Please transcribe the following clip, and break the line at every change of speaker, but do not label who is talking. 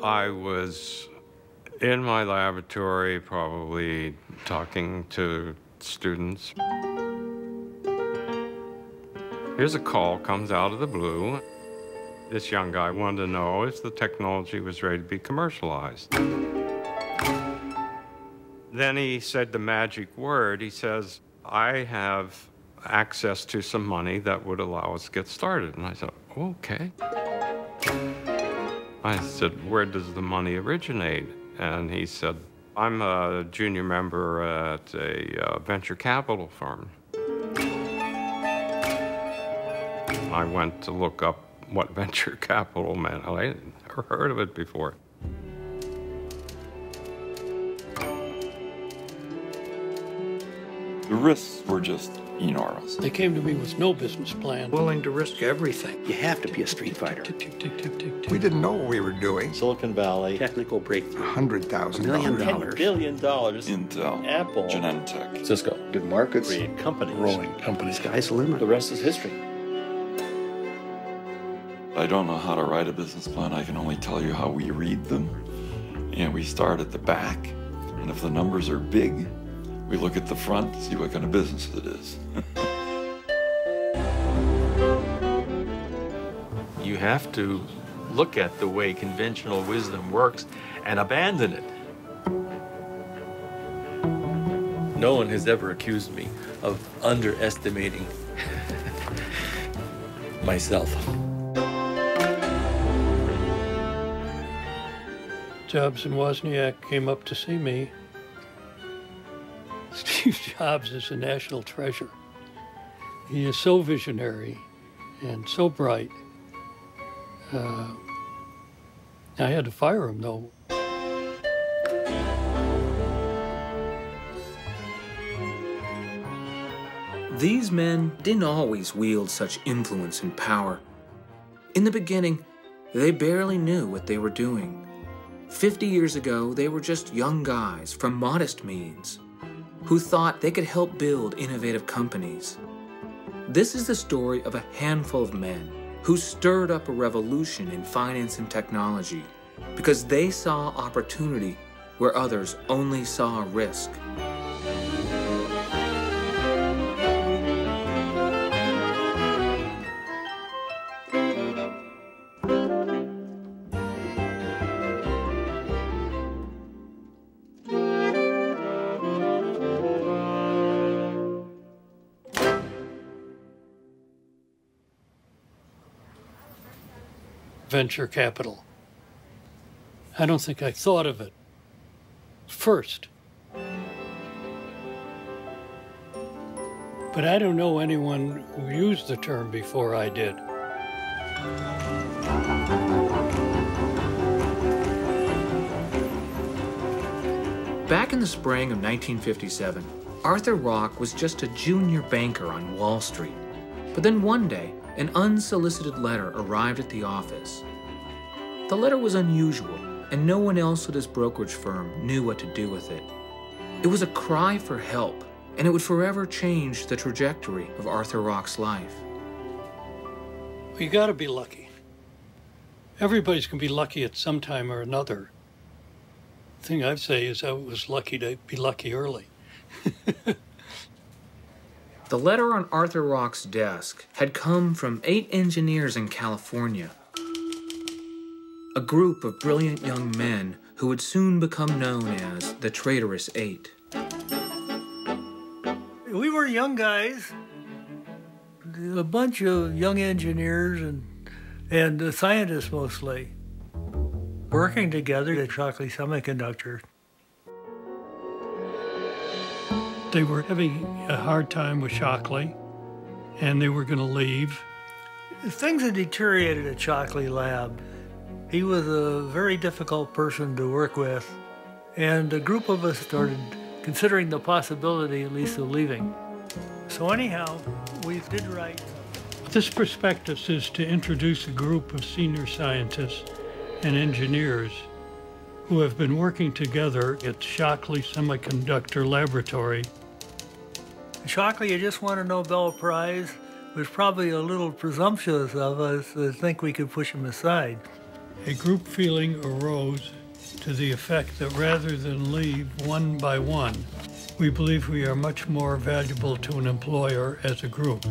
I was in my laboratory, probably talking to students. Here's a call, comes out of the blue. This young guy wanted to know if the technology was ready to be commercialized. Then he said the magic word. He says, I have access to some money that would allow us to get started. And I said, okay. I said, where does the money originate? And he said, I'm a junior member at a venture capital firm. I went to look up what venture capital meant. I had never heard of it before.
The risks were just enormous.
They came to me with no business plan.
Willing to risk everything.
You have to be a street fighter.
We didn't know what we were doing.
Silicon Valley. Technical breakthrough.
$100,000.
$1 million. $10 billion.
Intel.
Apple.
Genentech.
Cisco.
Good markets.
Create companies.
Growing companies.
Sky's the limit. The rest is history.
I don't know how to write a business plan. I can only tell you how we read them. And we start at the back. And if the numbers are big, we look at the front to see what kind of business it is.
You have to look at the way conventional wisdom works and abandon it. No one has ever accused me of underestimating myself.
Jobs and Wozniak came up to see me. Steve Jobs is a national treasure. He is so visionary and so bright. I had to fire him, though.
These men didn't always wield such influence and power. In the beginning, they barely knew what they were doing. 50 years ago, they were just young guys from modest means who thought they could help build innovative companies. This is the story of a handful of men who stirred up a revolution in finance and technology because they saw opportunity where others only saw risk.
Venture capital. I don't think I thought of it first. But I don't know anyone who used the term before I did.
Back in the spring of 1957, Arthur Rock was just a junior banker on Wall Street. But then one day, an unsolicited letter arrived at the office. The letter was unusual, and no one else at his brokerage firm knew what to do with it. It was a cry for help, and it would forever change the trajectory of Arthur Rock's life.
You gotta be lucky. Everybody's gonna be lucky at some time or another. The thing I'd say is I was lucky to be lucky early.
The letter on Arthur Rock's desk had come from 8 engineers in California, a group of brilliant young men who would soon become known as the Traitorous Eight.
We were young guys, a bunch of young engineers and scientists mostly, working together at Shockley Semiconductor.
They were having a hard time with Shockley, and they were going to leave.
Things had deteriorated at Shockley Lab. He was a very difficult person to work with, and a group of us started considering the possibility, at least, of leaving. So anyhow, we did write.
This prospectus is to introduce a group of senior scientists and engineers who have been working together at Shockley Semiconductor Laboratory.
Shockley had just won a Nobel Prize. It was probably a little presumptuous of us to think we could push him aside.
A group feeling arose to the effect that rather than leave one by one, we believe we are much more valuable to an employer as a group.